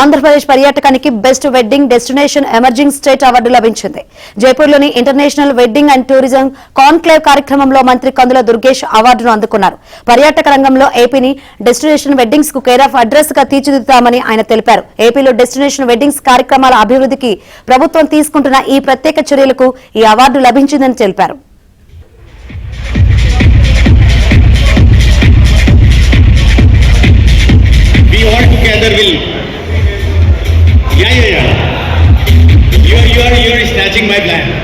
Andhra Pradesh పర్యాటకానికి best wedding destination emerging state award లభించింది. జైపూర్లోని international wedding and tourism conclave కార్యక్రమంలో మంత్రి కందుల దుర్గేష్ అవార్డును అందుకున్నారు. పర్యాటక రంగంలో ఏపీని డెస్టినేషన్ వెడ్డింగ్స్ కు కేర్ ఆఫ్ అడ్రస్ గా తీర్చిదిద్దుతామని ఆయన తెలిపారు. ఏపీలో డెస్టినేషన్ వెడ్డింగ్స్ కార్యక్రమాల అభివృద్ధికి ప్రభుత్వం తీసుకుంటున్న ఈ ప్రత్యేక చర్యలకు ఈ అవార్డు లభించిందని తెలిపారు. You are snatching my plan.